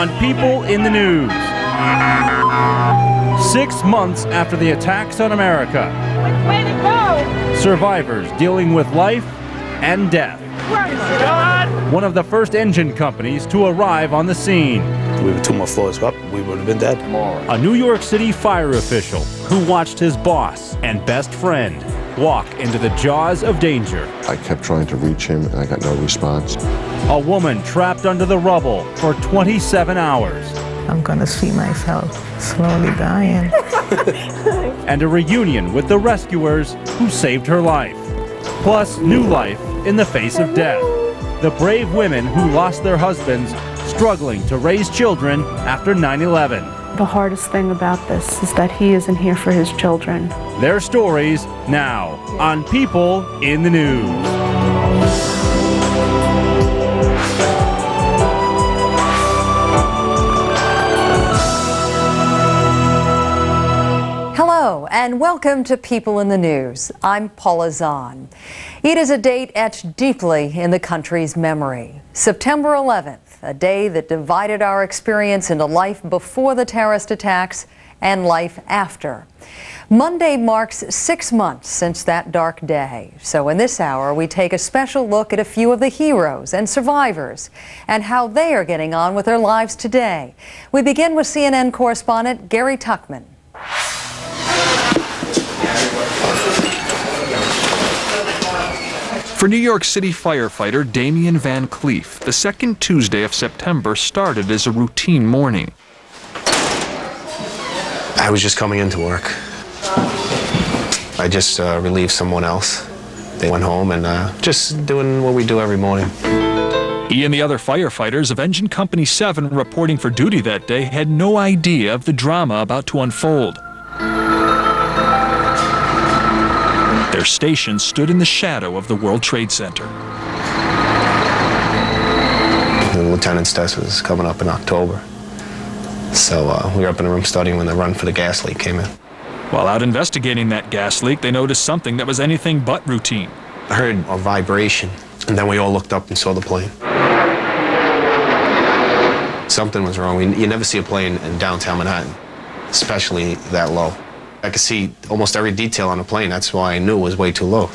on People in the News. 6 months after the attacks on America. Which way to go? Survivors dealing with life and death. One of the first engine companies to arrive on the scene. We were 2 more floors up, we would have been dead. A New York City fire official who watched his boss and best friend walk into the jaws of danger. I kept trying to reach him and I got no response. A woman trapped under the rubble for 27 hours. I'm gonna see myself slowly dying. And a reunion with the rescuers who saved her life. Plus, new life in the face of death. The brave women who lost their husbands struggling to raise children after 9/11. The hardest thing about this is that he isn't here for his children. Their stories now on People in the News. Hello and welcome to People in the News. I'm Paula Zahn. It is a date etched deeply in the country's memory. September 11th, a day that divided our experience into life before the terrorist attacks and life after. Monday marks 6 months since that dark day. So in this hour, we take a special look at a few of the heroes and survivors and how they are getting on with their lives today. We begin with CNN correspondent Gary Tuchman. For New York City firefighter Damian Van Cleef, the second Tuesday of September started as a routine morning. I was just coming into work. I just relieved someone else. They went home and just doing what we do every morning. He and the other firefighters of Engine Company 7 reporting for duty that day had no idea of the drama about to unfold. Their station stood in the shadow of the World Trade Center. The lieutenant's test was coming up in October. So we were up in the room studying when the run for the gas leak came in. While out investigating that gas leak, they noticed something that was anything but routine. I heard a vibration, and then we all looked up and saw the plane. Something was wrong. You never see a plane in downtown Manhattan, especially that low. I could see almost every detail on the plane. That's why I knew it was way too low.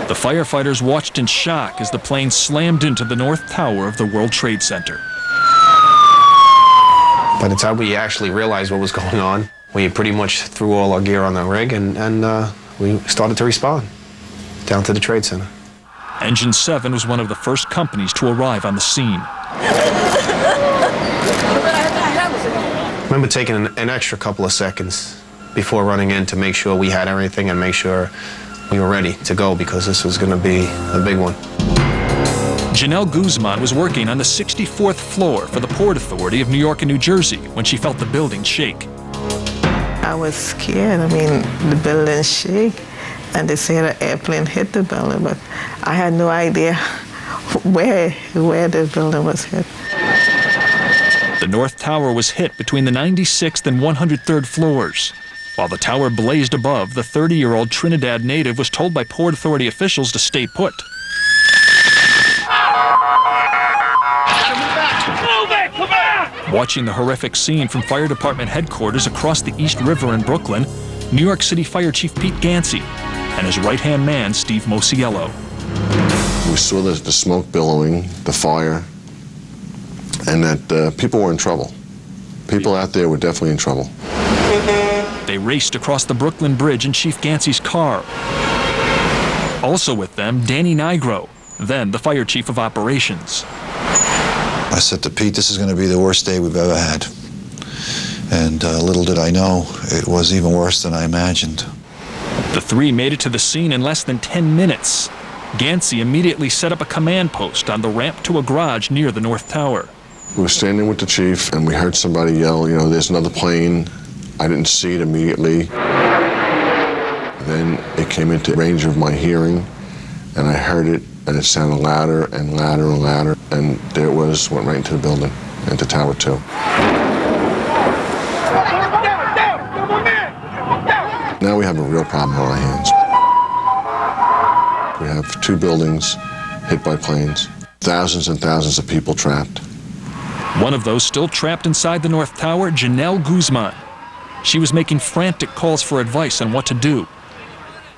The firefighters watched in shock as the plane slammed into the North Tower of the World Trade Center. By the time we actually realized what was going on, we pretty much threw all our gear on the rig and we started to respond down to the Trade Center. Engine 7 was one of the first companies to arrive on the scene. I remember taking an extra couple of seconds before running in to make sure we had everything and make sure we were ready to go because this was going to be a big one. Janelle Guzman was working on the 64th floor for the Port Authority of New York and New Jersey when she felt the building shake. I was scared. I mean, the building shake, and they said an airplane hit the building, but I had no idea where the building was hit. The North Tower was hit between the 96th and 103rd floors. While the tower blazed above, the 30-year-old Trinidad native was told by Port Authority officials to stay put. Watching the horrific scene from Fire Department headquarters across the East River in Brooklyn, New York City Fire Chief Pete Gansey and his right-hand man, Steve Mosiello. We saw the smoke billowing, the fire, and that people were in trouble. People out there were definitely in trouble. They raced across the Brooklyn Bridge in Chief Gansey's car. Also with them, Danny Nigro, then the fire chief of operations. I said to Pete, this is going to be the worst day we've ever had. And little did I know, it was even worse than I imagined. The three made it to the scene in less than 10 minutes. Gansey immediately set up a command post on the ramp to a garage near the North Tower. We were standing with the chief and we heard somebody yell, you know, there's another plane. I didn't see it immediately. Then it came into range of my hearing and I heard it and it sounded louder and louder and louder, and there it was, went right into the building, into Tower 2. Now we have a real problem on our hands. We have 2 buildings hit by planes, thousands and thousands of people trapped. One of those still trapped inside the North Tower, Janelle Guzman. She was making frantic calls for advice on what to do.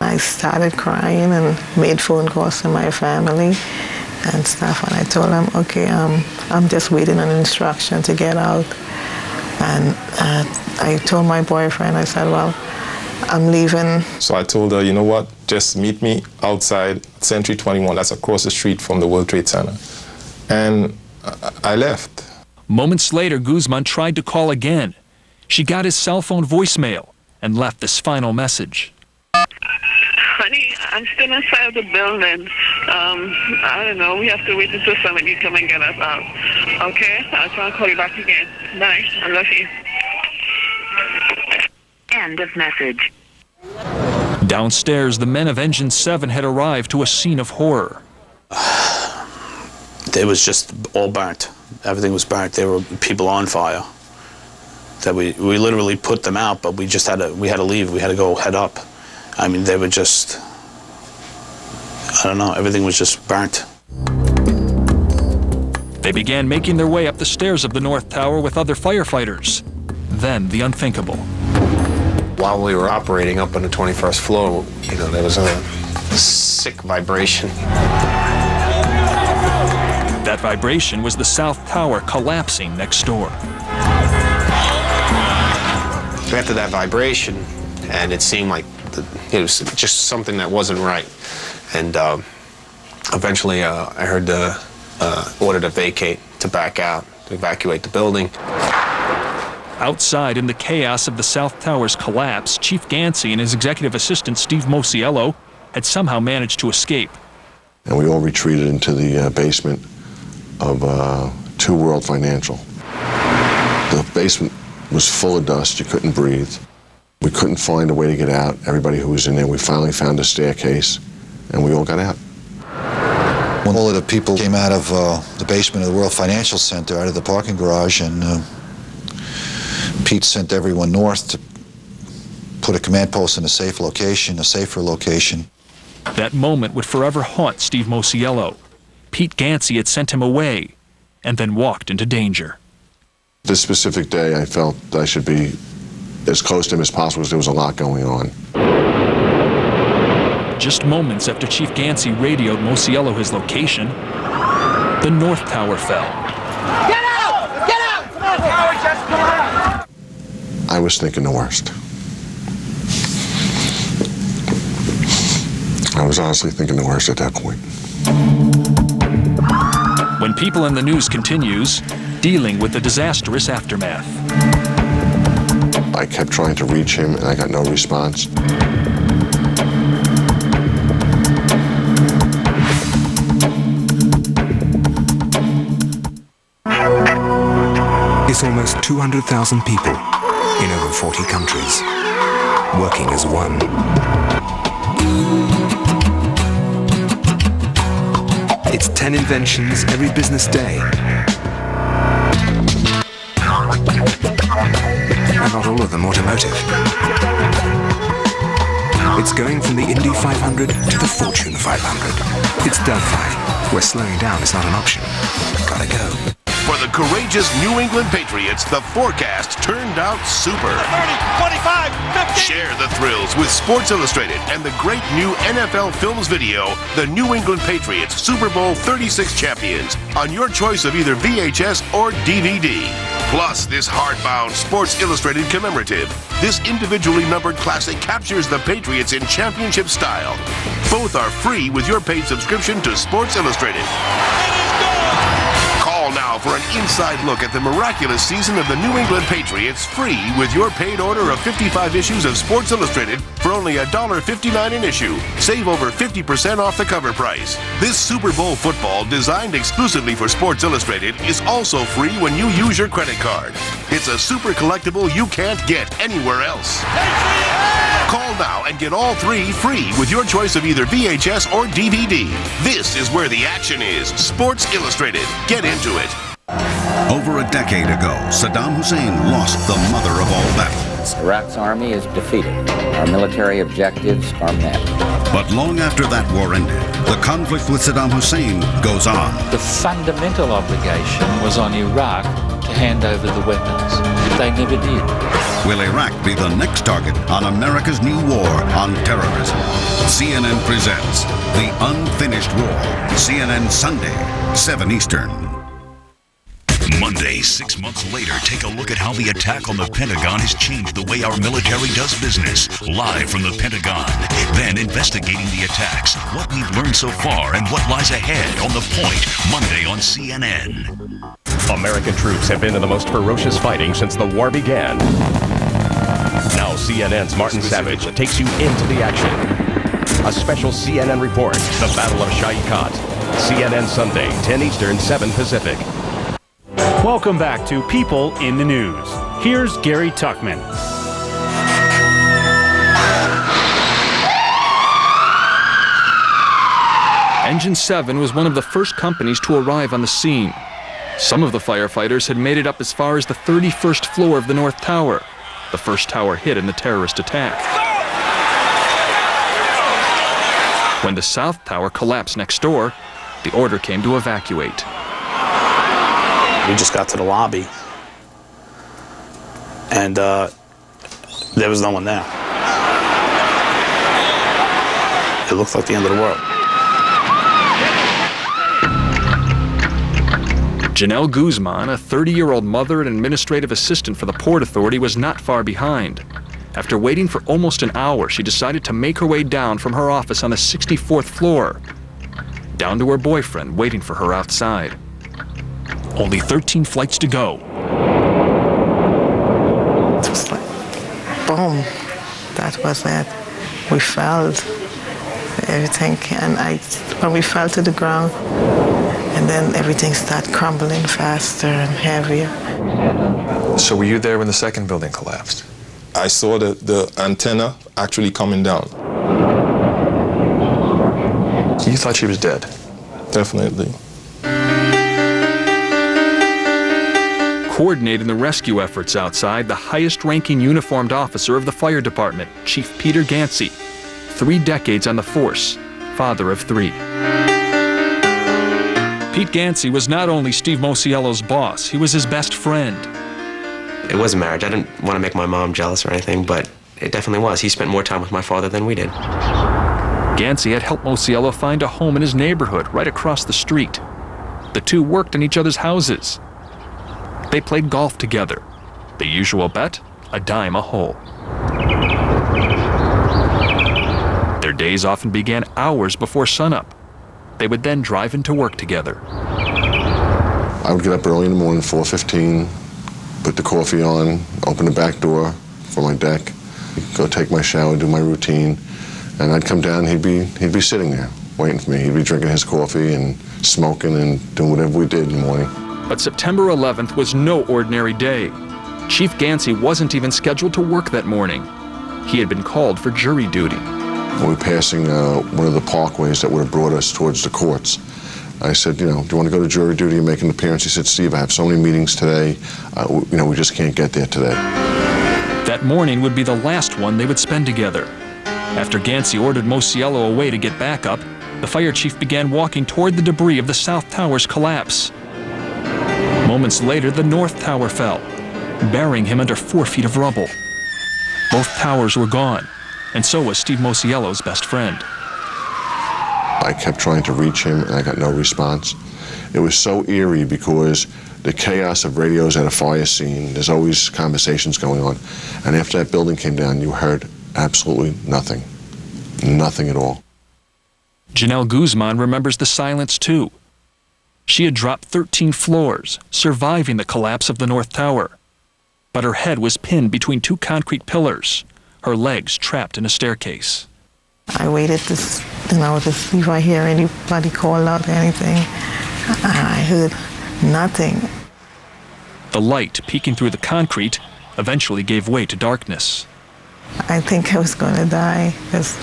I started crying and made phone calls to my family and stuff, and I told them, okay, I'm just waiting on instruction to get out. And I told my boyfriend, I said, well, I'm leaving. So I told her, you know what, just meet me outside Century 21, that's across the street from the World Trade Center. And I left. Moments later, Guzman tried to call again. She got his cell phone voicemail and left this final message. Honey, I'm still inside of the building. I don't know. We have to wait until somebody come and get us out. Okay? I'll try and call you back again. Bye. I love you. End of message. Downstairs, the men of Engine 7 had arrived to a scene of horror. It was just all burnt. Everything was burnt. There were people on fire. That we literally put them out, but we had to leave. We had to go head up. I mean, they were just, I don't know, everything was just burnt. They began making their way up the stairs of the North Tower with other firefighters. Then the unthinkable. While we were operating up on the 21st floor, you know, there was a sick vibration. That vibration was the South Tower collapsing next door. After that vibration, and it seemed like it was just something that wasn't right. And eventually I heard the order to vacate, to back out, to evacuate the building. Outside, in the chaos of the South Tower's collapse, Chief Gansey and his executive assistant, Steve Mosiello, had somehow managed to escape. And we all retreated into the basement of 2 World Financial. The basement was full of dust. You couldn't breathe. We couldn't find a way to get out. Everybody who was in there, we finally found a staircase, and we all got out. When all of the people came out of the basement of the World Financial Center, out of the parking garage, and Pete sent everyone north to put a command post in a safe location, a safer location. That moment would forever haunt Steve Mosiello. Pete Gansey had sent him away and then walked into danger. This specific day, I felt I should be as close to him as possible because there was a lot going on. Just moments after Chief Gansey radioed Mosiello his location, the North Tower fell. Get out! Get out! Come on, Tower, just come out! I was thinking the worst. I was honestly thinking the worst at that point. When People in the News continues, dealing with the disastrous aftermath. I kept trying to reach him, and I got no response. It's almost 200,000 people in over 40 countries, working as one. It's 10 inventions every business day. And not all of them automotive. It's going from the Indy 500 to the Fortune 500. It's Delphi, where slowing down is not an option. Gotta go. For the courageous New England Patriots, the forecast turned out super. 30, 25, 50. Share the thrills with Sports Illustrated and the great new NFL Films video, The New England Patriots Super Bowl 36 Champions, on your choice of either VHS or DVD. Plus, this hardbound Sports Illustrated commemorative. This individually numbered classic captures the Patriots in championship style. Both are free with your paid subscription to Sports Illustrated. Now for an inside look at the miraculous season of the New England Patriots, free with your paid order of 55 issues of Sports Illustrated for only $1.59 an issue. Save over 50% off the cover price. This Super Bowl football, designed exclusively for Sports Illustrated, is also free when you use your credit card. It's a super collectible you can't get anywhere else. Call now and get all 3 free with your choice of either VHS or DVD. This is where the action is. Sports Illustrated. Get into it. Over a decade ago, Saddam Hussein lost the mother of all battles. States. Iraq's army is defeated. Our military objectives are met. But long after that war ended, the conflict with Saddam Hussein goes on. The fundamental obligation was on Iraq to hand over the weapons. They never did. Will Iraq be the next target on America's new war on terrorism? CNN presents The Unfinished War. CNN Sunday, 7 Eastern. Monday, 6 months later, take a look at how the attack on the Pentagon has changed the way our military does business. Live from the Pentagon. Then investigating the attacks, what we've learned so far, and what lies ahead on The Point, Monday on CNN. American troops have been in the most ferocious fighting since the war began. Now CNN's Martin Savage takes you into the action. A special CNN report, the Battle of Shai Kot. CNN Sunday, 10 Eastern, 7 Pacific. Welcome back to People in the News. Here's Gary Tuckman. Engine 7 was one of the first companies to arrive on the scene. Some of the firefighters had made it up as far as the 31st floor of the North Tower, the first tower hit in the terrorist attack. When the South Tower collapsed next door, the order came to evacuate. We just got to the lobby, and there was no one there. It looked like the end of the world. Janelle Guzman, a 30-year-old mother and administrative assistant for the Port Authority, was not far behind. After waiting for almost an hour, she decided to make her way down from her office on the 64th floor, down to her boyfriend waiting for her outside. Only 13 flights to go. It was like, boom, that was it. We felt everything, and when we fell to the ground, and then everything started crumbling faster and heavier. So were you there when the second building collapsed? I saw the antenna actually coming down. You thought she was dead? Definitely. Coordinating the rescue efforts outside, the highest-ranking uniformed officer of the fire department, Chief Peter Gansey, 3 decades on the force, father of 3. Pete Gansey was not only Steve Mosiello's boss, he was his best friend. It was a marriage. I didn't want to make my mom jealous or anything, but it definitely was. He spent more time with my father than we did. Gansey had helped Mosiello find a home in his neighborhood right across the street. The two worked in each other's houses. They played golf together. The usual bet, a dime a hole. Their days often began hours before sunup. They would then drive into work together. I would get up early in the morning, 4:15, put the coffee on, open the back door for my deck, go take my shower, do my routine, and I'd come down, he'd be sitting there waiting for me. He'd be drinking his coffee and smoking and doing whatever we did in the morning. But September 11th was no ordinary day. Chief Gansey wasn't even scheduled to work that morning. He had been called for jury duty. We were passing one of the parkways that would have brought us towards the courts. I said, do you want to go to jury duty and make an appearance? He said, Steve, I have so many meetings today. We just can't get there today. That morning would be the last one they would spend together. After Gansey ordered Mosiello away to get backup, the fire chief began walking toward the debris of the South Tower's collapse. Moments later, the North Tower fell, burying him under 4 feet of rubble. Both towers were gone, and so was Steve Mosiello's best friend. I kept trying to reach him, and I got no response. It was so eerie because the chaos of radios at a fire scene, there's always conversations going on. And after that building came down, you heard absolutely nothing. Nothing at all. Janelle Guzman remembers the silence too. She had dropped 13 floors, surviving the collapse of the North Tower. But her head was pinned between 2 concrete pillars, her legs trapped in a staircase. I waited to see if I hear anybody call out anything. I heard nothing. The light peeking through the concrete eventually gave way to darkness. I think I was going to die because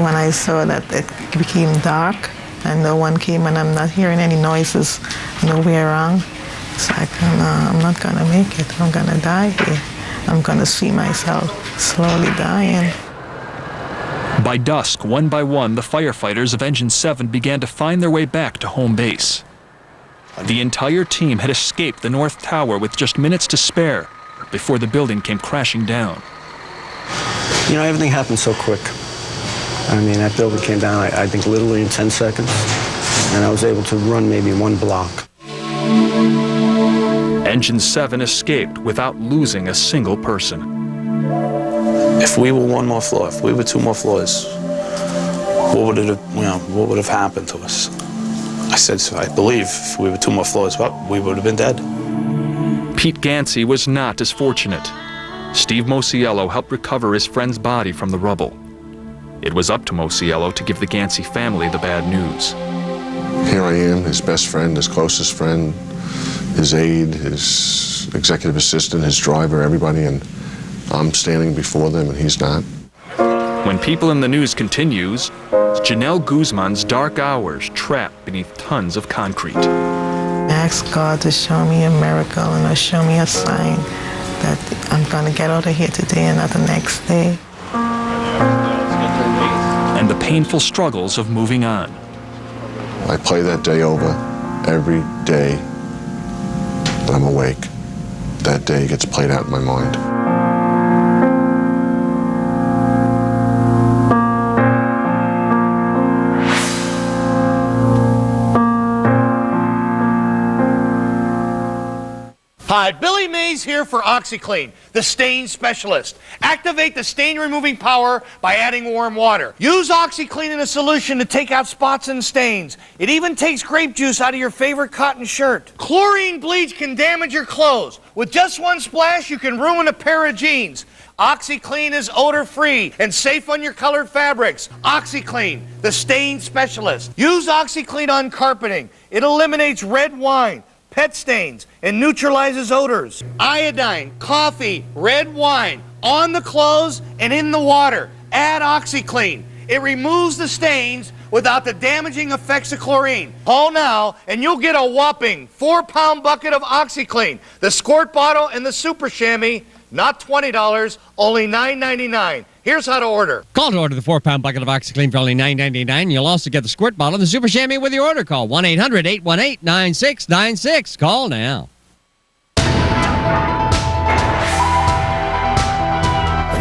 when I saw that it became dark and no one came and I'm not hearing any noises nowhere around, it's like, no, I'm not going to make it. I'm going to die here. I'm going to see myself slowly dying. By dusk, one by one, the firefighters of Engine 7 began to find their way back to home base. The entire team had escaped the North Tower with just minutes to spare before the building came crashing down. You know, everything happened so quick. I mean, that building came down, I think, literally in 10 seconds, and I was able to run maybe 1 block. Engine 7 escaped without losing a single person. If we were 1 more floor, if we were 2 more floors, what would have happened to us? I said, I believe if we were 2 more floors, well, we would have been dead. Pete Gansey was not as fortunate. Steve Mosiello helped recover his friend's body from the rubble. It was up to Mosiello to give the Gansey family the bad news. Here I am, his best friend, his closest friend, his aide, his executive assistant, his driver, everybody, and I'm standing before them and he's not. When People in the News continues, it's Janelle Guzman's dark hours trapped beneath tons of concrete. I asked God to show me a miracle and to show me a sign that I'm going to get out of here today and not the next day. And the painful struggles of moving on. I play that day over every day that I'm awake. That day gets played out in my mind. Hi, Billy Mays here for OxyClean, the stain specialist. Activate the stain removing power by adding warm water. Use OxyClean in a solution to take out spots and stains. It even takes grape juice out of your favorite cotton shirt. Chlorine bleach can damage your clothes. With just 1 splash, you can ruin a pair of jeans. OxyClean is odor-free and safe on your colored fabrics. OxyClean, the stain specialist. Use OxyClean on carpeting. It eliminates red wine, pet stains, and neutralizes odors. Iodine, coffee, red wine, on the clothes and in the water. Add OxyClean. It removes the stains without the damaging effects of chlorine. Call now and you'll get a whopping 4-pound bucket of OxyClean, the squirt bottle and the super chamois, not $20, only $9.99. Here's how to order. Call to order the 4-pound bucket of OxyClean for only $9.99. You'll also get the squirt bottle and the super chamois with your order. Call 1-800-818-9696. Call now.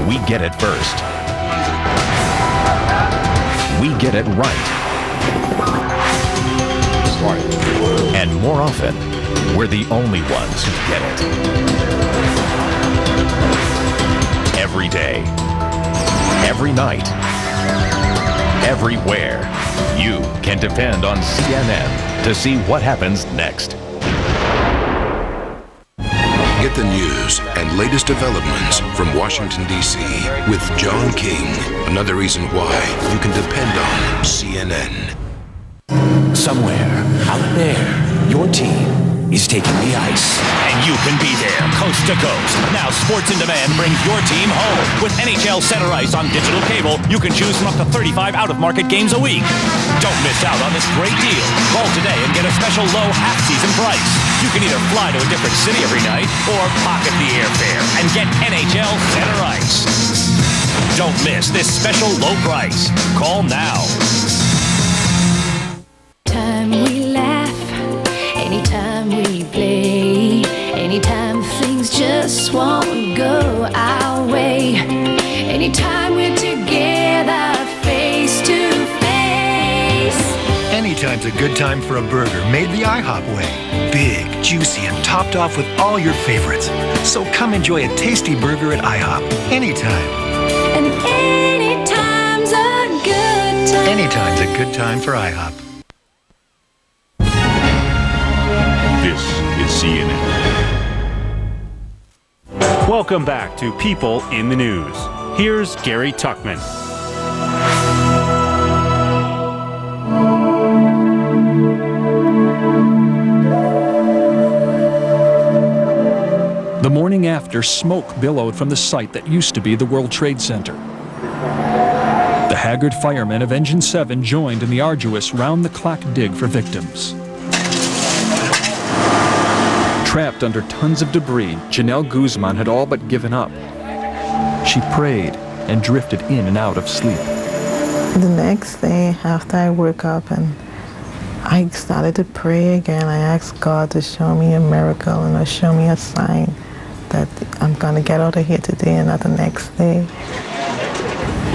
We get it first. We get it right. And more often, we're the only ones who get it. Every day, every night, everywhere, you can depend on CNN to see what happens next. Get the news and latest developments from Washington, D.C. with John King. Another reason why you can depend on CNN. Somewhere out there, your team is taking the ice. And you can be there, coast to coast. Now Sports in Demand brings your team home. With NHL Center Ice on digital cable, you can choose from up to 35 out-of-market games a week. Don't miss out on this great deal. Call today and get a special low half-season price. You can either fly to a different city every night or pocket the airfare and get NHL Center Ice. Don't miss this special low price. Call now. Time we laugh, anytime we play, anytime things just won't go our way, anytime we're together face to face. Anytime's a good time for a burger made the IHOP way. Big, juicy, and topped off with all your favorites. So come enjoy a tasty burger at IHOP anytime. And anytime's a good time. Anytime's a good time for IHOP. This is CNN. Welcome back to People in the News. Here's Gary Tuckman. The morning after, smoke billowed from the site that used to be the World Trade Center. The haggard firemen of Engine 7 joined in the arduous round-the-clock dig for victims. Trapped under tons of debris, Janelle Guzman had all but given up. She prayed and drifted in and out of sleep. The next day, after I woke up and I started to pray again, I asked God to show me a miracle and to show me a sign that I'm going to get out of here today and not the next day.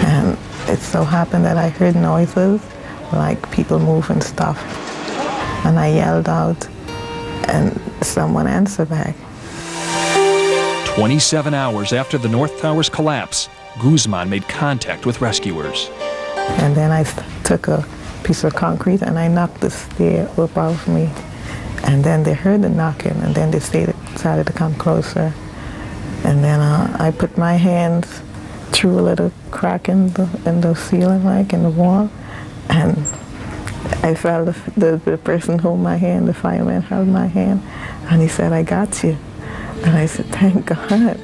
And it so happened that I heard noises like people moving stuff. And I yelled out and someone answered back. 27 hours after the North Tower's collapse, Guzman made contact with rescuers. And then I took a piece of concrete and I knocked the stair above me. And then they heard the knocking and then they started to come closer. And then I put my hands through a little crack in the ceiling, like in the wall. And I felt the person hold my hand, the fireman held my hand. And he said, "I got you." And I said, "Thank God."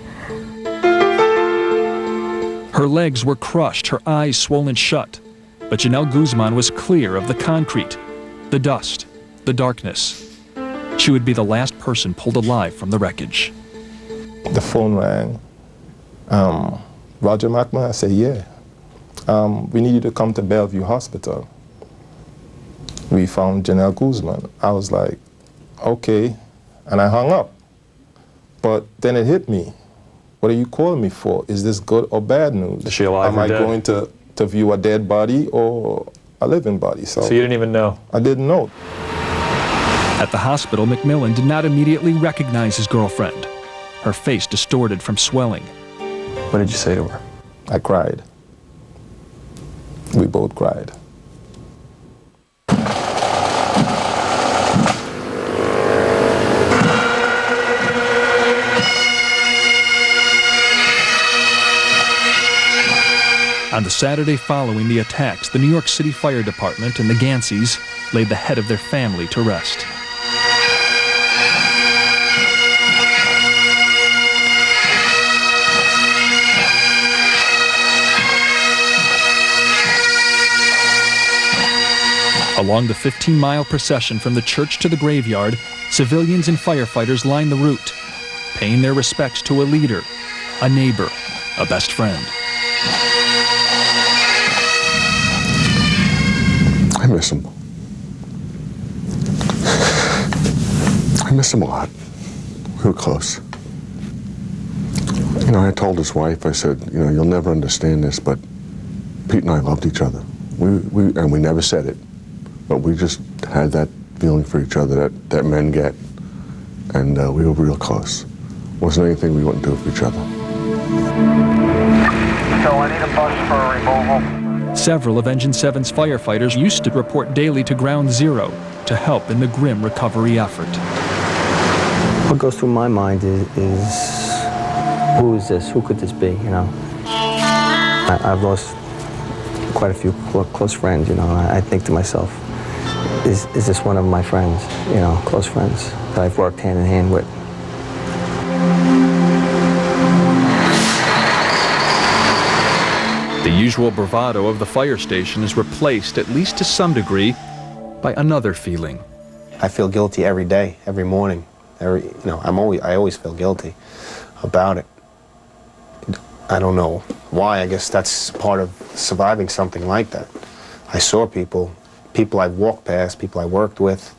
Her legs were crushed, her eyes swollen shut. But Janelle Guzman was clear of the concrete, the dust, the darkness. She would be the last person pulled alive from the wreckage. The phone rang. Roger McMahon said, "Yeah, we need you to come to Bellevue Hospital. We found Janelle Guzman." I was like, "Okay," and I hung up. But then it hit me. What are you calling me for? Is this good or bad news? Is she alive or dead? Am I going to view a dead body or a living body? So you didn't even know? I didn't know. At the hospital, McMillan did not immediately recognize his girlfriend, her face distorted from swelling. What did you say to her? I cried. We both cried. On the Saturday following the attacks, the New York City Fire Department and the Ganseys laid the head of their family to rest. Along the 15-mile procession from the church to the graveyard, civilians and firefighters lined the route, paying their respects to a leader, a neighbor, a best friend. I miss him. I miss him a lot. We were close. You know, I told his wife, I said, you know, you'll never understand this, but Pete and I loved each other. We never said it, but we just had that feeling for each other that men get, and we were real close. Wasn't anything we wouldn't do for each other. So I need a bus for a removal. Several of Engine 7's firefighters used to report daily to Ground Zero to help in the grim recovery effort. What goes through my mind is who is this? Who could this be, you know? I've lost quite a few close friends, you know. I think to myself, is this one of my friends, you know, close friends that I've worked hand in hand with? The usual bravado of the fire station is replaced, at least to some degree, by another feeling. I feel guilty every day, every morning. I always feel guilty about it. I don't know why. I guess that's part of surviving something like that. I saw people I've walked past, people I worked with,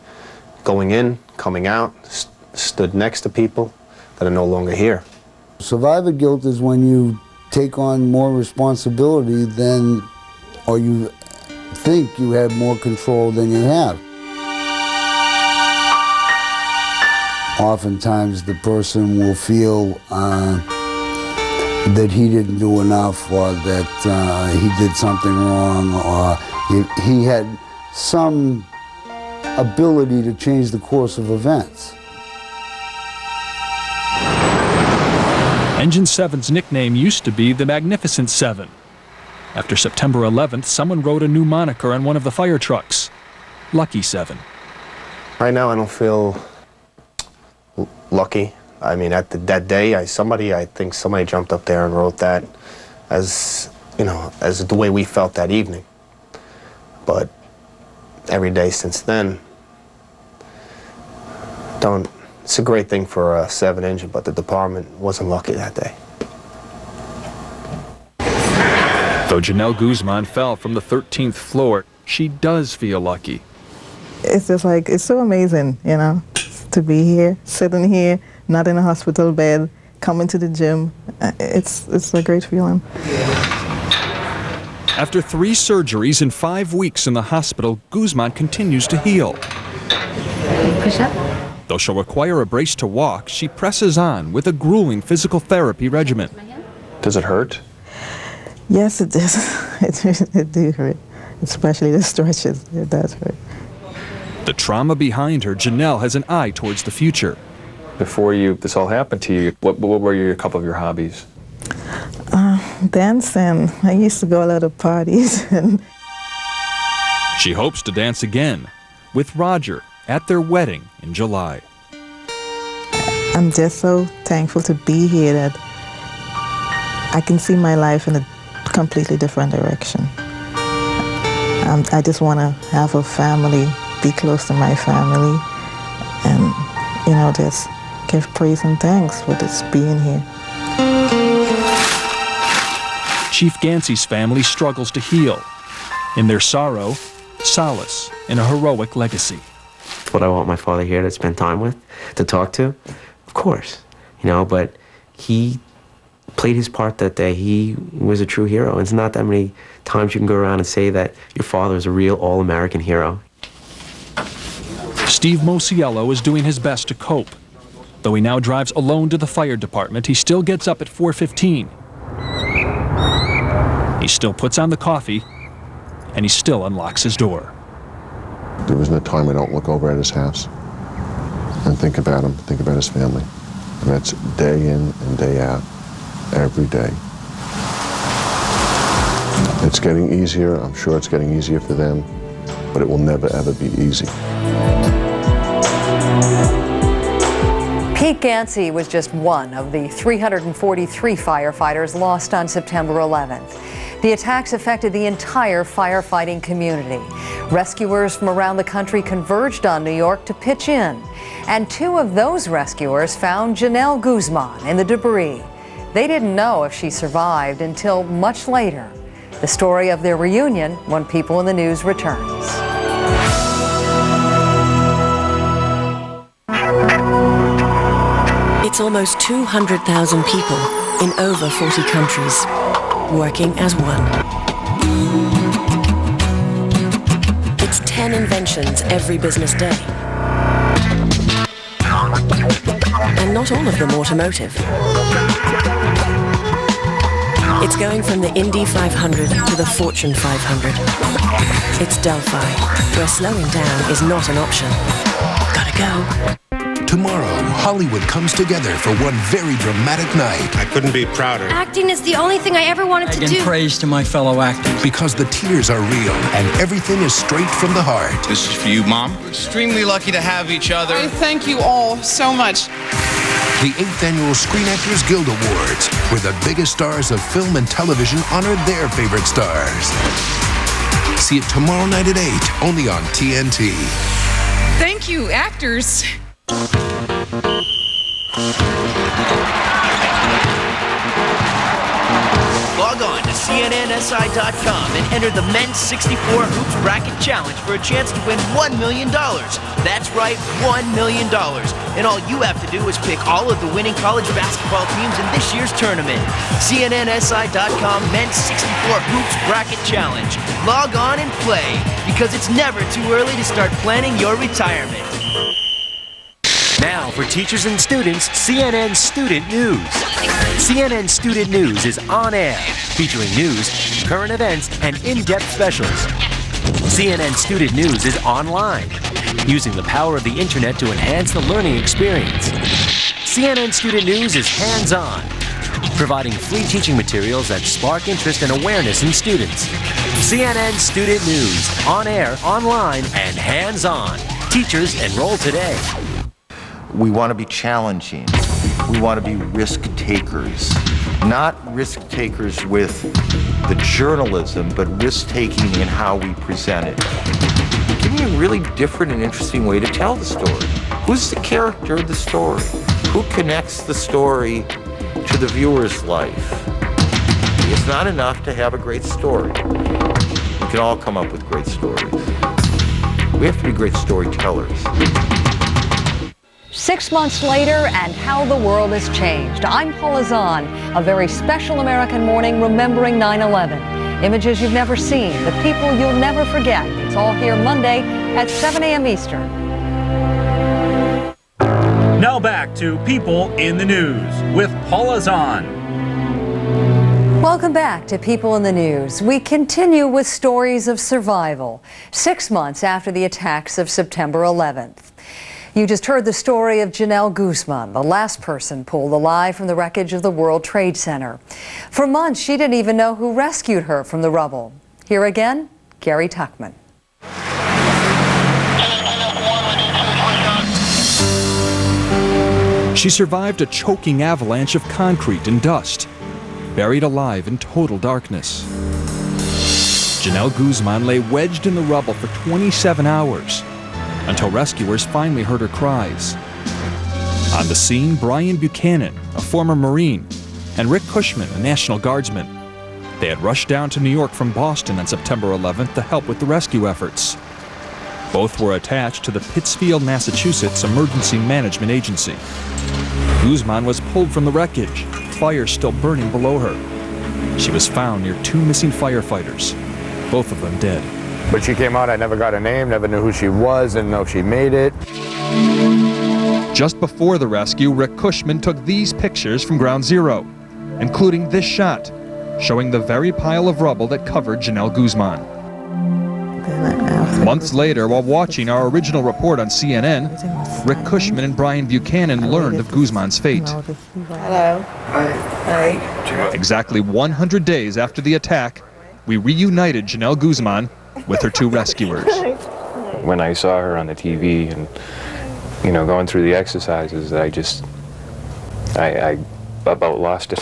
going in, coming out, stood next to people that are no longer here. Survivor guilt is when you take on more responsibility than, or you think you have more control than you have. Oftentimes the person will feel that he didn't do enough, or that he did something wrong, or he had some ability to change the course of events. Engine 7's nickname used to be the Magnificent Seven. After September 11th, someone wrote a new moniker on one of the fire trucks, Lucky 7. Right now I don't feel lucky. I mean, that day, I think somebody jumped up there and wrote that as, you know, as the way we felt that evening. But every day since then, don't It's a great thing for a 7 engine, but the department wasn't lucky that day. Though Janelle Guzman fell from the 13th floor, she does feel lucky. It's just like, it's so amazing, you know, to be here, sitting here, not in a hospital bed, coming to the gym. It's a great feeling. After 3 surgeries and 5 weeks in the hospital, Guzman continues to heal. Push up. Though she'll require a brace to walk, she presses on with a grueling physical therapy regimen. Does it hurt? Yes, it does. It do hurt, especially the stretches. It does hurt. The trauma behind her, Janelle has an eye towards the future. Before this all happened to you, what were a couple of your hobbies? Dancing. I used to go a lot of parties. And She hopes to dance again with Roger at their wedding in July. I'm just so thankful to be here that I can see my life in a completely different direction. I just want to have a family, be close to my family, and, you know, just give praise and thanks for this being here. Chief Gansey's family struggles to heal. In their sorrow, solace in a heroic legacy. What I want my father here to spend time with, to talk to, of course, you know, but he played his part that day. He was a true hero. It's not that many times you can go around and say that your father is a real all-American hero. Steve Mosiello is doing his best to cope. Though he now drives alone to the fire department, he still gets up at 4:15. He still puts on the coffee, and he still unlocks his door. There was no time I don't look over at his house and think about him, think about his family. And that's day in and day out, every day. It's getting easier. I'm sure it's getting easier for them, but it will never, ever be easy. Pete Gansey was just one of the 343 firefighters lost on September 11th. The attacks affected the entire firefighting community. Rescuers from around the country converged on New York to pitch in. And 2 of those rescuers found Janelle Guzman in the debris. They didn't know if she survived until much later. The story of their reunion when People in the News returns. It's almost 200,000 people in over 40 countries, working as one. It's 10 inventions every business day. And not all of them automotive. It's going from the Indy 500 to the Fortune 500. It's Delphi, where slowing down is not an option. Gotta go. Tomorrow, Hollywood comes together for one very dramatic night. I couldn't be prouder. Acting is the only thing I ever wanted to do. Praise to my fellow actors. Because the tears are real and everything is straight from the heart. This is for you, Mom. We're extremely lucky to have each other. I thank you all so much. The 8th Annual Screen Actors Guild Awards, where the biggest stars of film and television honor their favorite stars. See it tomorrow night at 8, only on TNT. Thank you, actors. Log on to CNNSI.com and enter the Men's 64 Hoops Bracket Challenge for a chance to win $1 million. That's right, $1 million. And all you have to do is pick all of the winning college basketball teams in this year's tournament. CNNSI.com Men's 64 Hoops Bracket Challenge. Log on and play, because it's never too early to start planning your retirement. Now for teachers and students, CNN Student News. CNN Student News is on air, featuring news, current events, and in-depth specials. CNN Student News is online, using the power of the internet to enhance the learning experience. CNN Student News is hands-on, providing free teaching materials that spark interest and awareness in students. CNN Student News, on air, online, and hands-on. Teachers, enroll today. We want to be challenging. We want to be risk takers. Not risk takers with the journalism, but risk taking in how we present it. give me a really different and interesting way to tell the story. Who's the character of the story? Who connects the story to the viewer's life? It's not enough to have a great story. We can all come up with great stories. We have to be great storytellers. 6 months later, and how the world has changed. I'm Paula Zahn. A very special American morning remembering 9/11. Images you've never seen, the people you'll never forget. It's all here Monday at 7 a.m. Eastern. Now back to People in the News with Paula Zahn. Welcome back to People in the News. We continue with stories of survival 6 months after the attacks of September 11th. You just heard the story of Janelle Guzman, the last person pulled alive from the wreckage of the World Trade Center. For months, she didn't even know who rescued her from the rubble. Here again, Gary Tuckman. She survived a choking avalanche of concrete and dust, buried alive in total darkness. Janelle Guzman lay wedged in the rubble for 27 hours until rescuers finally heard her cries. On the scene, Brian Buchanan, a former Marine, and Rick Cushman, a National Guardsman. They had rushed down to New York from Boston on September 11th to help with the rescue efforts. Both were attached to the Pittsfield, Massachusetts Emergency Management Agency. Guzman was pulled from the wreckage, fire still burning below her. She was found near 2 missing firefighters, both of them dead. When she came out, I never got her name, never knew who she was, didn't know if she made it. Just before the rescue, Rick Cushman took these pictures from Ground Zero, including this shot, showing the very pile of rubble that covered Janelle Guzman. Months later, while watching our original report on CNN, Rick Cushman and Brian Buchanan learned of Guzman's fate. Hello. Hi. Exactly 100 days after the attack, we reunited Janelle Guzman with her 2 rescuers. When I saw her on the TV and, you know, going through the exercises, I about lost it.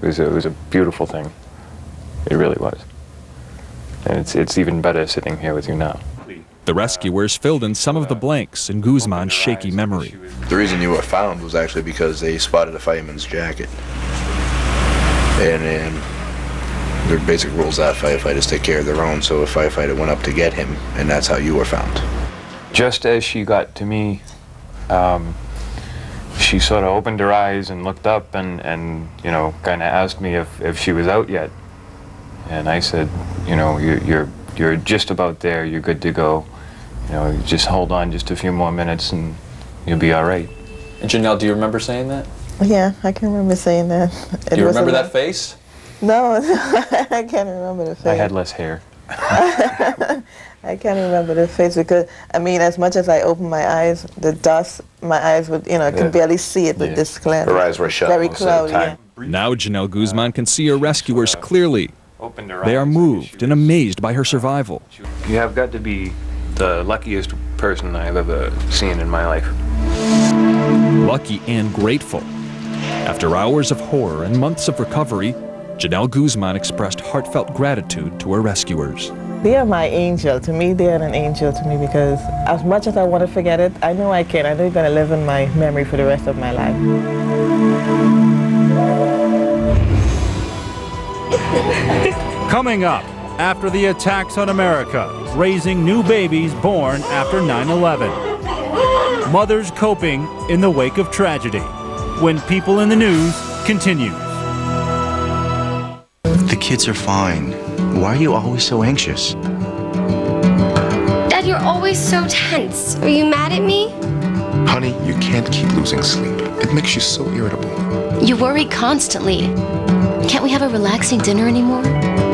It was a beautiful thing. It really was. And it's even better sitting here with you now. The rescuers filled in some of the blanks in Guzman's shaky memory. The reason you were found was actually because they spotted a fireman's jacket. And the basic rules that firefighters take care of their own, so a firefighter went up to get him, and that's how you were found. Just as she got to me, she sort of opened her eyes and looked up and you know, kind of asked me if she was out yet. And I said, you know, you're just about there, you're good to go. You know, just hold on just a few more minutes and you'll be all right. And Janelle, do you remember saying that? Yeah, I can remember saying that. Do you remember that face? No, I can't remember the face. I had less hair. I can't remember the face because, I mean, as much as I opened my eyes, the dust, my eyes would, you know, I could barely see it with this cloud. Her eyes were shut very most of the cloudy. time. Now Janelle Guzman can see her rescuers clearly. They are moved and amazed by her survival. You have got to be the luckiest person I've ever seen in my life. Lucky and grateful. After hours of horror and months of recovery, Janelle Guzman expressed heartfelt gratitude to her rescuers. They are my angel. To me, they are an angel to me because as much as I want to forget it, I know I can. I know it's going to live in my memory for the rest of my life. Coming up, after the attacks on America, raising new babies born after 9/11. Mothers coping in the wake of tragedy. When People in the News continues. The kids are fine. Why are you always so anxious? Dad, you're always so tense. Are you mad at me? Honey, you can't keep losing sleep. It makes you so irritable. You worry constantly. Can't we have a relaxing dinner anymore?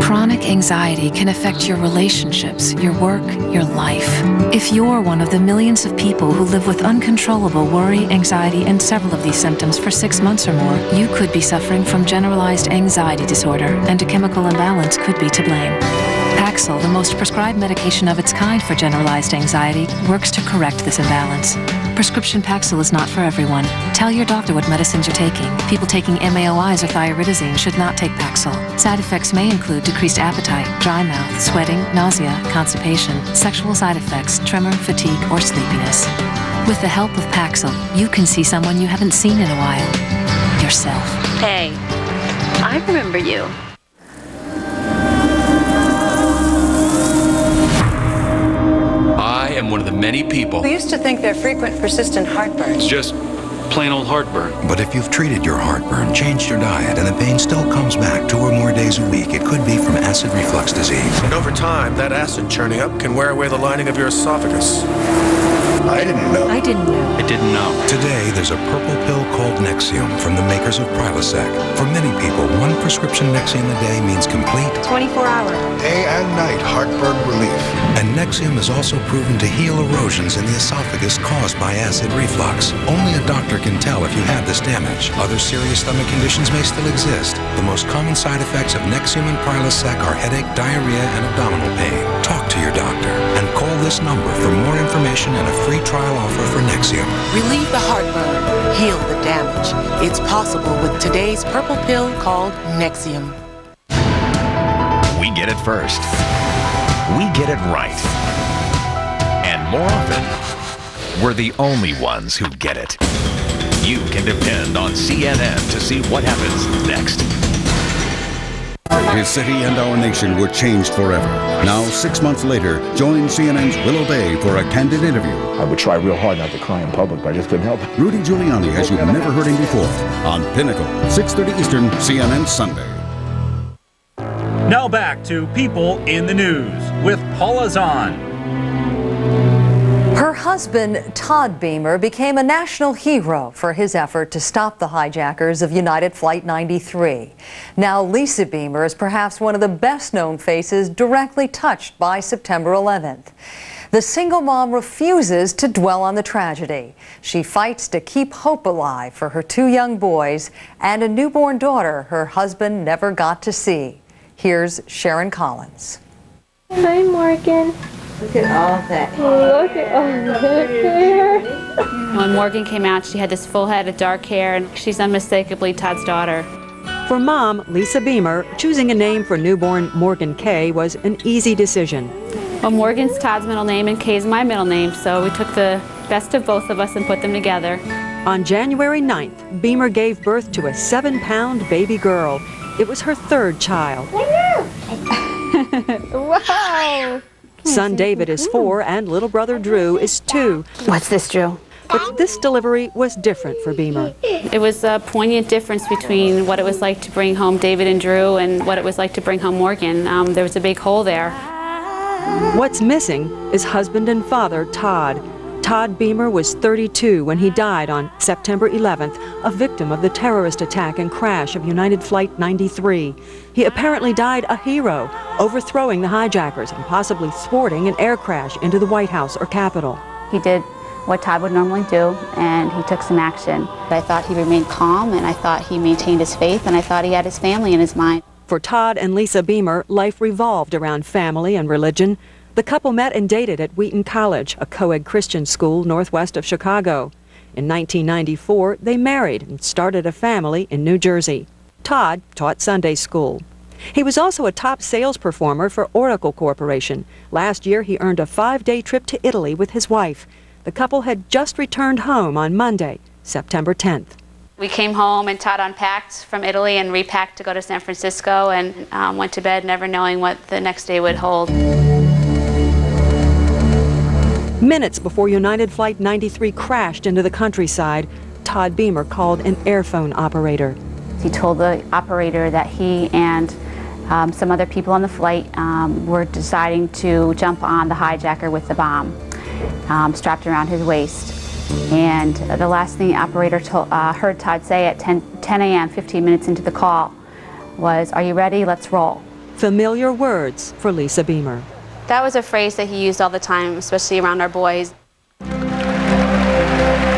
Chronic anxiety can affect your relationships, your work, your life. If you're one of the millions of people who live with uncontrollable worry, anxiety, and several of these symptoms for 6 months or more, you could be suffering from generalized anxiety disorder, and a chemical imbalance could be to blame. Paxil, the most prescribed medication of its kind for generalized anxiety, works to correct this imbalance. Prescription Paxil is not for everyone. Tell your doctor what medicines you're taking. People taking MAOIs or thiaridazine should not take Paxil. Side effects may include decreased appetite, dry mouth, sweating, nausea, constipation, sexual side effects, tremor, fatigue, or sleepiness. With the help of Paxil, you can see someone you haven't seen in a while. Yourself. Hey, I remember you. I am one of the many people. We used to think they're frequent, persistent heartburn. It's just plain old heartburn. But if you've treated your heartburn, changed your diet, and the pain still comes back 2 or more days a week, it could be from acid reflux disease. And over time, that acid churning up can wear away the lining of your esophagus. I didn't know. I didn't know. I didn't know. Today, there's a purple pill called Nexium from the makers of Prilosec. For many people, 1 prescription Nexium a day means complete 24-hour. day and night heartburn relief. And Nexium is also proven to heal erosions in the esophagus caused by acid reflux. Only a doctor can tell if you have this damage. Other serious stomach conditions may still exist. The most common side effects of Nexium and Prilosec are headache, diarrhea, and abdominal pain. Talk to your doctor and call this number for more information and a free trial offer for Nexium. Relieve the heartburn, heal the damage. It's possible with today's purple pill called Nexium. We get it first. We get it right. And more often, we're the only ones who get it. You can depend on CNN to see what happens next. His city and our nation were changed forever. Now, 6 months later, join CNN's Will Obey for a candid interview. I would try real hard not to cry in public, but I just couldn't help it. Rudy Giuliani, as you've never heard him before, on Pinnacle, 6:30 Eastern, CNN Sunday. Now back to People in the News with Paula Zahn. Her husband, Todd Beamer, became a national hero for his effort to stop the hijackers of United Flight 93. Now, Lisa Beamer is perhaps one of the best-known faces directly touched by September 11th. The single mom refuses to dwell on the tragedy. She fights to keep hope alive for her 2 young boys and a newborn daughter her husband never got to see. Here's Sharon Collins. Hi, Morgan. Look at all that. Look at all that hair. When Morgan came out, she had this full head of dark hair, and she's unmistakably Todd's daughter. For mom, Lisa Beamer, choosing a name for newborn Morgan Kay was an easy decision. Well, Morgan's Todd's middle name and Kay's my middle name, so we took the best of both of us and put them together. On January 9th, Beamer gave birth to a 7-pound baby girl. It was her 3rd child. Wow! Son David is 4 and little brother Drew is 2. What's this, Drew? But this delivery was different for Beamer. It was a poignant difference between what it was like to bring home David and Drew and what it was like to bring home Morgan. There was a big hole there. What's missing is husband and father Todd. Todd Beamer was 32 when he died on September 11th, a victim of the terrorist attack and crash of United Flight 93. He apparently died a hero, overthrowing the hijackers and possibly thwarting an air crash into the White House or Capitol. He did what Todd would normally do, and he took some action. I thought he remained calm, and I thought he maintained his faith, and I thought he had his family in his mind. For Todd and Lisa Beamer, life revolved around family and religion. The couple met and dated at Wheaton College, a co-ed Christian school northwest of Chicago. In 1994, they married and started a family in New Jersey. Todd taught Sunday school. He was also a top sales performer for Oracle Corporation. Last year, he earned a 5-day trip to Italy with his wife. The couple had just returned home on Monday, September 10th. We came home and Todd unpacked from Italy and repacked to go to San Francisco and went to bed never knowing what the next day would hold. Minutes before United Flight 93 crashed into the countryside, Todd Beamer called an airphone operator. He told the operator that he and some other people on the flight were deciding to jump on the hijacker with the bomb strapped around his waist. And the last thing the operator heard Todd say at 10 a.m., 15 minutes into the call, was, "Are you ready? Let's roll." Familiar words for Lisa Beamer. That was a phrase that he used all the time, especially around our boys.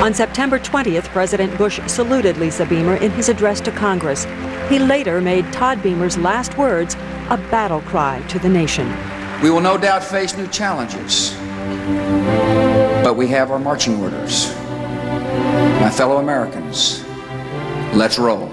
On September 20th, President Bush saluted Lisa Beamer in his address to Congress. He later made Todd Beamer's last words a battle cry to the nation. We will no doubt face new challenges, but we have our marching orders. My fellow Americans, let's roll.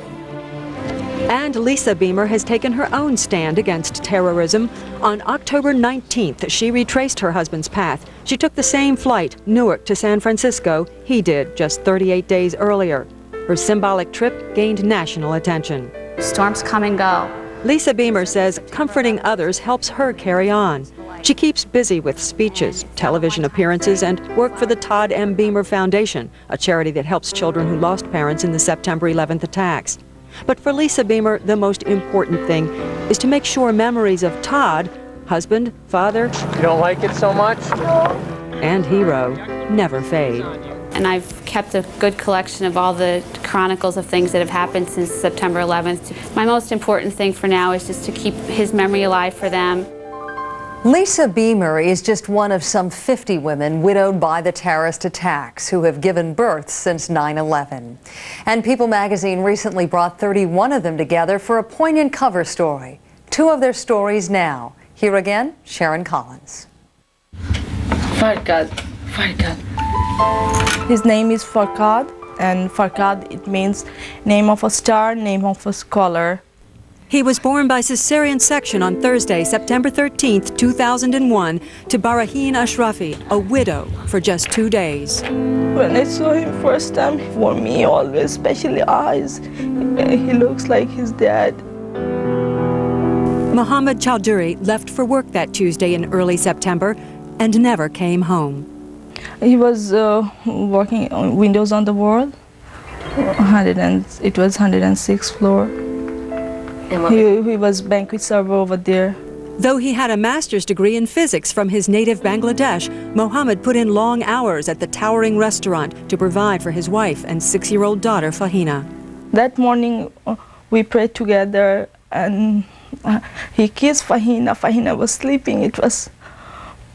And Lisa Beamer has taken her own stand against terrorism. On October 19th, she retraced her husband's path. She took the same flight, Newark to San Francisco, he did just 38 days earlier. Her symbolic trip gained national attention. Storms come and go. Lisa Beamer says comforting others helps her carry on. She keeps busy with speeches, television appearances, and work for the Todd M. Beamer Foundation, a charity that helps children who lost parents in the September 11th attacks. But for Lisa Beamer, the most important thing is to make sure memories of Todd, husband, father, you don't like it so much? and hero, never fade. And I've kept a good collection of all the chronicles of things that have happened since September 11th. My most important thing for now is just to keep his memory alive for them. Lisa Beamer is just one of some 50 women widowed by the terrorist attacks who have given birth since 9/11. And People magazine recently brought 31 of them together for a poignant cover story. 2 of their stories now. Here again, Sharon Collins. Farkad. His name is Farkad, and Farkad, it means name of a star, name of a scholar. He was born by cesarean section on Thursday, September 13th, 2001, to Barahin Ashrafi, a widow, for just 2 days. When I saw him first time, for me always, especially eyes, he looks like his dad. Mohammed Chowdhury left for work that Tuesday in early September and never came home. He was working on Windows on the World. It was 106th floor. He was banquet server over there. Though he had a master's degree in physics from his native Bangladesh, Mohammed put in long hours at the towering restaurant to provide for his wife and 6-year-old daughter, Fahina. That morning, we prayed together, and he kissed Fahina. Fahina was sleeping. It was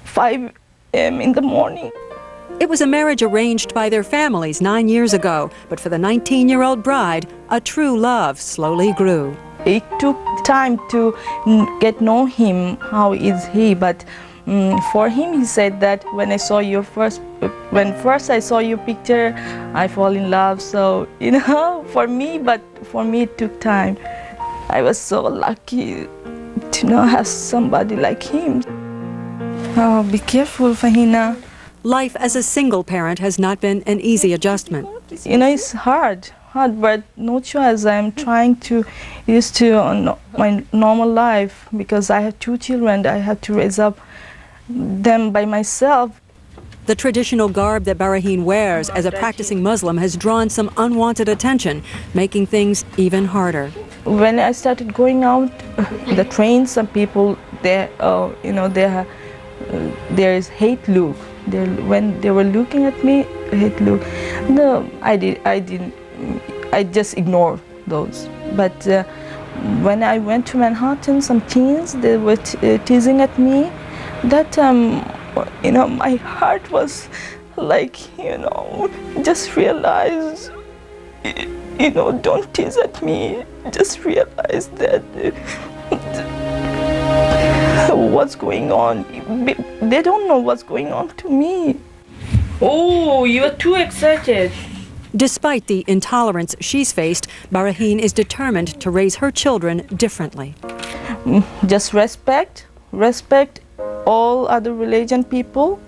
5 a.m. in the morning. It was a marriage arranged by their families 9 years ago, but for the 19-year-old bride, a true love slowly grew. It took time to get to know him, how is he, but for him he said that when first I saw your picture, I fall in love. So, for me it took time. I was so lucky to have somebody like him. Oh, be careful, Fahina. Life as a single parent has not been an easy adjustment. It's hard, but no choice. I'm trying to used to my normal life because I have 2 children. I have to raise up them by myself. The traditional garb that Barahin wears as a practicing Muslim has drawn some unwanted attention, making things even harder. When I started going out, the train, some people, there is hate look. When they were looking at me, hate look. No, I just ignored those. But when I went to Manhattan, some teens, they were teasing at me. That my heart was like, just realize, don't tease at me. Just realize that what's going on. They don't know what's going on to me. Oh, you're too excited. Despite the intolerance she's faced, Barahin is determined to raise her children differently. Just respect all other religion people.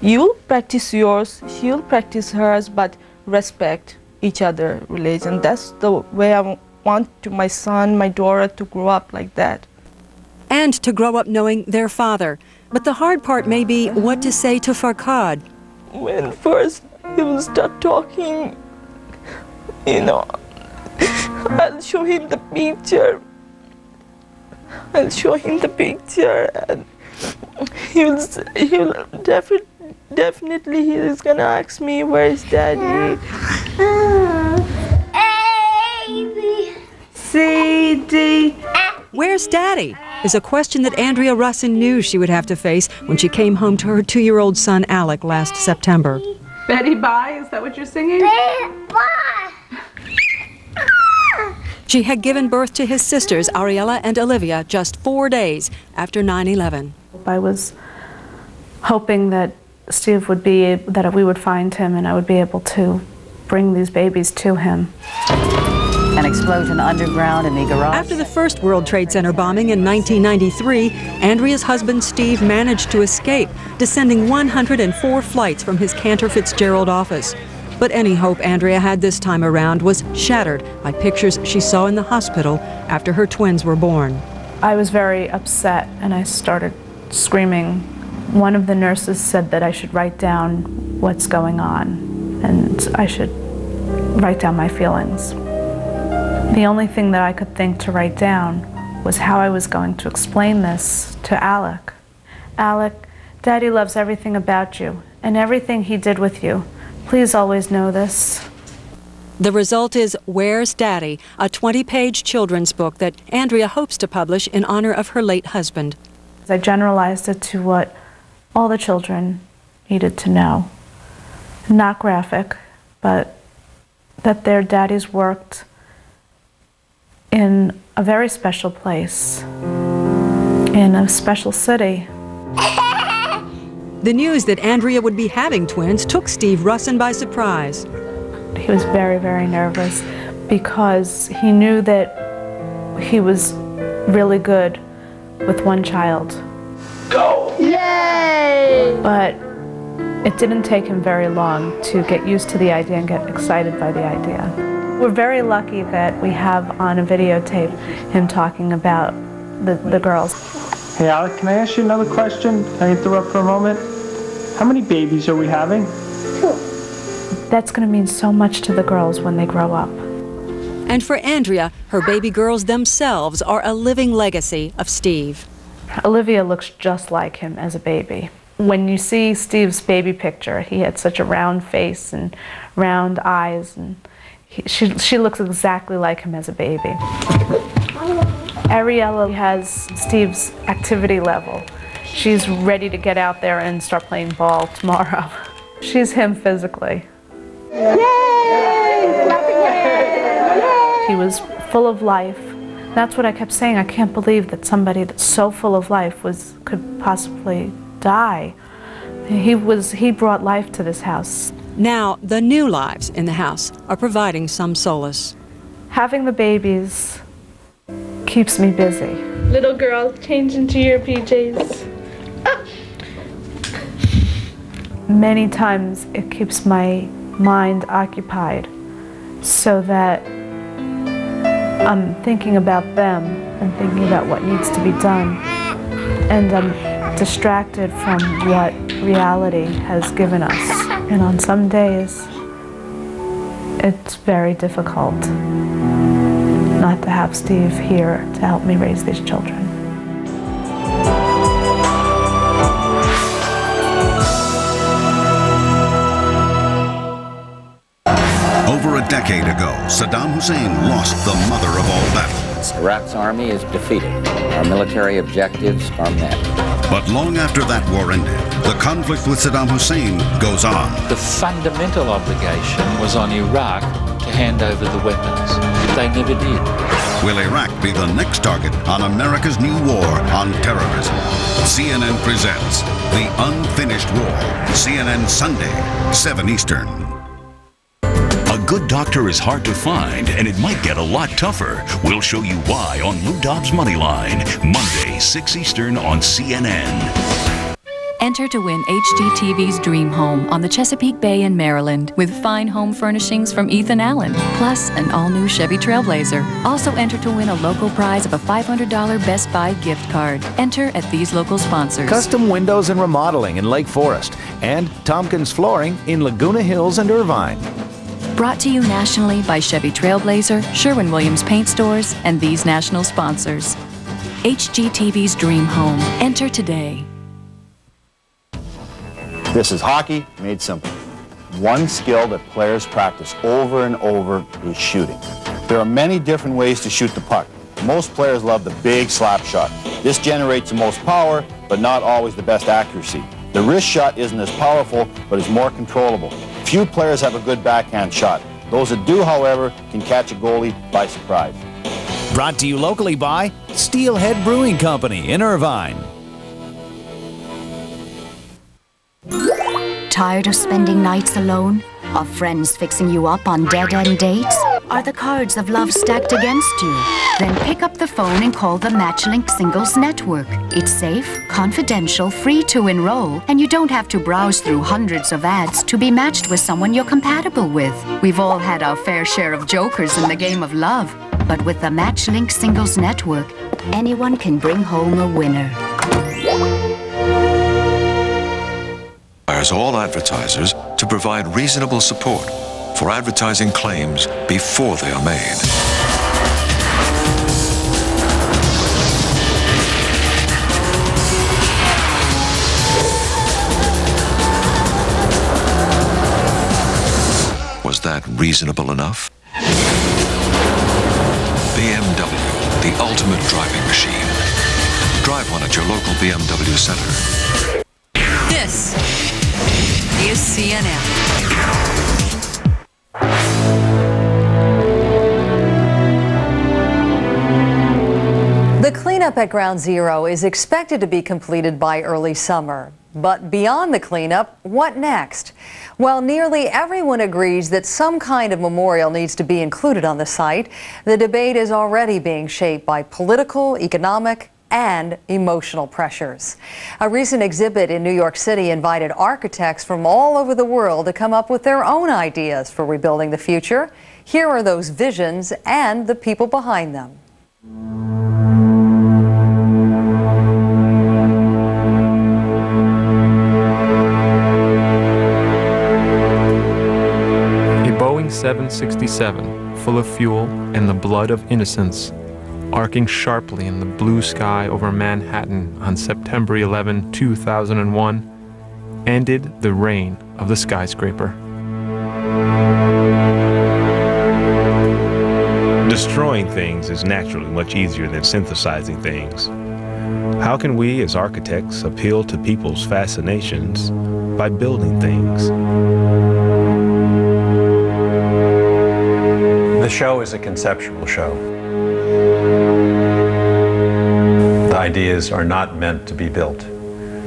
You'll practice yours, she'll practice hers, but respect each other religion. That's the way I want my son, my daughter to grow up like that. And to grow up knowing their father. But the hard part may be what to say to Farkad. When first he will start talking, I'll show him the picture. And he'll definitely he's gonna ask me, where is Daddy? C-D. Where's Daddy? Is a question that Andrea Russin knew she would have to face when she came home to her 2-year-old son Alec last September. Betty Bye, is that what you're singing? Betty Bye! She had given birth to his sisters, Ariella and Olivia, just 4 days after 9/11. I was hoping that Steve would be, that we would find him and I would be able to bring these babies to him. An explosion underground in the garage. After the first World Trade Center bombing in 1993, Andrea's husband Steve managed to escape, descending 104 flights from his Cantor Fitzgerald office. But any hope Andrea had this time around was shattered by pictures she saw in the hospital after her twins were born. I was very upset and I started screaming. One of the nurses said that I should write down what's going on and I should write down my feelings. The only thing that I could think to write down was how I was going to explain this to Alec. Alec, Daddy loves everything about you and everything he did with you. Please always know this. The result is Where's Daddy, a 20-page children's book that Andrea hopes to publish in honor of her late husband. I generalized it to what all the children needed to know. Not graphic, but that their daddies worked in a very special place, in a special city. The news that Andrea would be having twins took Steve Russin by surprise. He was very, very nervous because he knew that he was really good with one child. Go! Yay! But it didn't take him very long to get used to the idea and get excited by the idea. We're very lucky that we have on a videotape him talking about the girls. Hey Alec, can I ask you another question? Can I interrupt for a moment? How many babies are we having? 2. That's going to mean so much to the girls when they grow up. And for Andrea, her baby girls themselves are a living legacy of Steve. Olivia looks just like him as a baby. When you see Steve's baby picture, he had such a round face and round eyes, and she looks exactly like him as a baby. Ariella has Steve's activity level. She's ready to get out there and start playing ball tomorrow. She's him physically. Yay! Clapping hands! He was full of life. That's what I kept saying. I can't believe that somebody that's so full of life could possibly die. He brought life to this house. Now, the new lives in the house are providing some solace. Having the babies keeps me busy. Little girl, change into your PJs. Many times it keeps my mind occupied so that I'm thinking about them and thinking about what needs to be done. And I'm distracted from what reality has given us. And on some days, it's very difficult not to have Steve here to help me raise these children. Over a decade ago, Saddam Hussein lost the mother of all battles. Iraq's army is defeated. Our military objectives are met. But long after that war ended, the conflict with Saddam Hussein goes on. The fundamental obligation was on Iraq to hand over the weapons. They never did. Will Iraq be the next target on America's new war on terrorism? CNN presents The Unfinished War. CNN Sunday, 7 Eastern. A good doctor is hard to find, and it might get a lot tougher. We'll show you why on Lou Dobbs Moneyline, Monday, 6 Eastern on CNN. Enter to win HGTV's Dream Home on the Chesapeake Bay in Maryland with fine home furnishings from Ethan Allen, plus an all-new Chevy Trailblazer. Also enter to win a local prize of a $500 Best Buy gift card. Enter at these local sponsors. Custom Windows and Remodeling in Lake Forest and Tompkins Flooring in Laguna Hills and Irvine. Brought to you nationally by Chevy Trailblazer, Sherwin-Williams Paint Stores, and these national sponsors. HGTV's Dream Home. Enter today. This is hockey made simple. One skill that players practice over and over is shooting. There are many different ways to shoot the puck. Most players love the big slap shot. This generates the most power, but not always the best accuracy. The wrist shot isn't as powerful, but is more controllable. Few players have a good backhand shot. Those that do, however, can catch a goalie by surprise. Brought to you locally by Steelhead Brewing Company in Irvine. Tired of spending nights alone? Of friends fixing you up on dead-end dates? Are the cards of love stacked against you? Then pick up the phone and call the MatchLink Singles Network. It's safe, confidential, free to enroll, and you don't have to browse through hundreds of ads to be matched with someone you're compatible with. We've all had our fair share of jokers in the game of love, but with the MatchLink Singles Network, anyone can bring home a winner. Requires all advertisers to provide reasonable support for advertising claims before they are made. Was that reasonable enough? BMW, the ultimate driving machine. Drive one at your local BMW center. This is CNN. The cleanup at Ground Zero is expected to be completed by early summer. But beyond the cleanup, what next? Well, nearly everyone agrees that some kind of memorial needs to be included on the site. The debate is already being shaped by political, economic, and emotional pressures. A recent exhibit in New York City invited architects from all over the world to come up with their own ideas for rebuilding the future. Here are those visions and the people behind them. A Boeing 767 full of fuel and the blood of innocence, arcing sharply in the blue sky over Manhattan on September 11, 2001, ended the reign of the skyscraper. Destroying things is naturally much easier than synthesizing things. How can we as architects appeal to people's fascinations by building things? The show is a conceptual show. The ideas are not meant to be built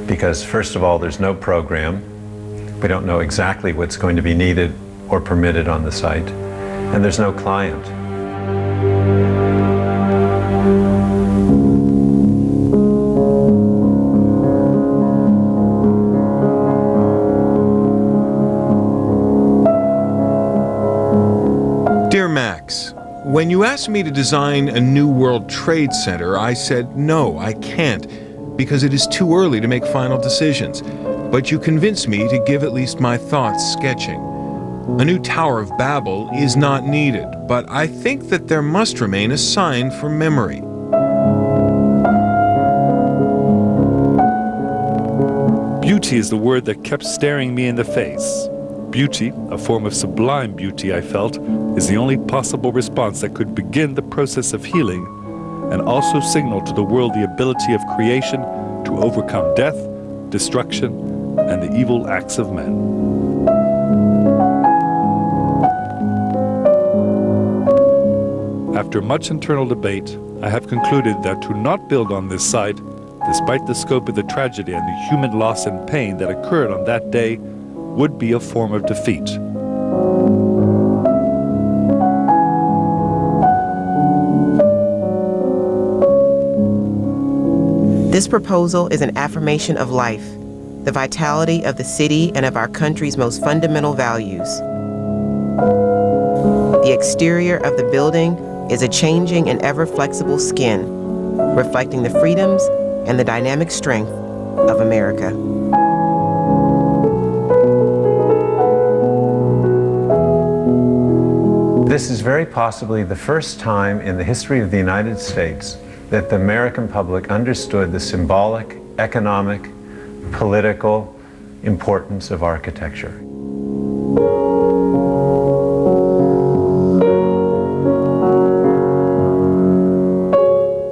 because, first of all, there's no program. We don't know exactly what's going to be needed or permitted on the site, and there's no client. Dear Max, when you asked me to design a new World Trade Center, I said no, I can't, because it is too early to make final decisions. But you convinced me to give at least my thoughts sketching. A new Tower of Babel is not needed, but I think that there must remain a sign for memory. Beauty is the word that kept staring me in the face. Beauty, a form of sublime beauty, I felt, is the only possible response that could begin the process of healing and also signal to the world the ability of creation to overcome death, destruction, and the evil acts of men. After much internal debate, I have concluded that to not build on this site, despite the scope of the tragedy and the human loss and pain that occurred on that day, would be a form of defeat. This proposal is an affirmation of life, the vitality of the city and of our country's most fundamental values. The exterior of the building is a changing and ever-flexible skin, reflecting the freedoms and the dynamic strength of America. This is very possibly the first time in the history of the United States that the American public understood the symbolic, economic, political importance of architecture.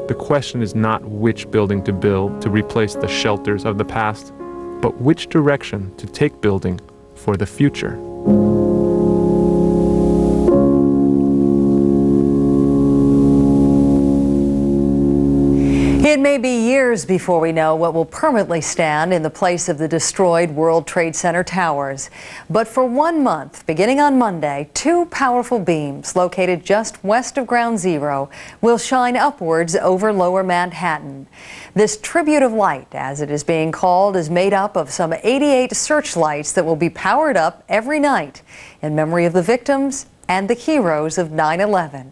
The question is not which building to build to replace the shelters of the past, but which direction to take building for the future. It may be years before we know what will permanently stand in the place of the destroyed World Trade Center towers. But for 1 month, beginning on Monday, 2 powerful beams located just west of Ground Zero will shine upwards over Lower Manhattan. This tribute of light, as it is being called, is made up of some 88 searchlights that will be powered up every night in memory of the victims and the heroes of 9/11.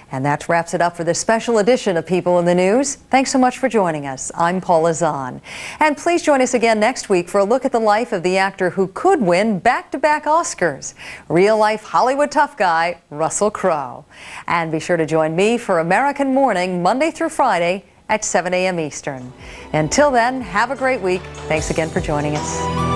And that wraps it up for this special edition of People in the News. Thanks so much for joining us. I'm Paula Zahn. And please join us again next week for a look at the life of the actor who could win back-to-back Oscars, real-life Hollywood tough guy Russell Crowe. And be sure to join me for American Morning, Monday through Friday at 7 a.m. Eastern. Until then, have a great week. Thanks again for joining us.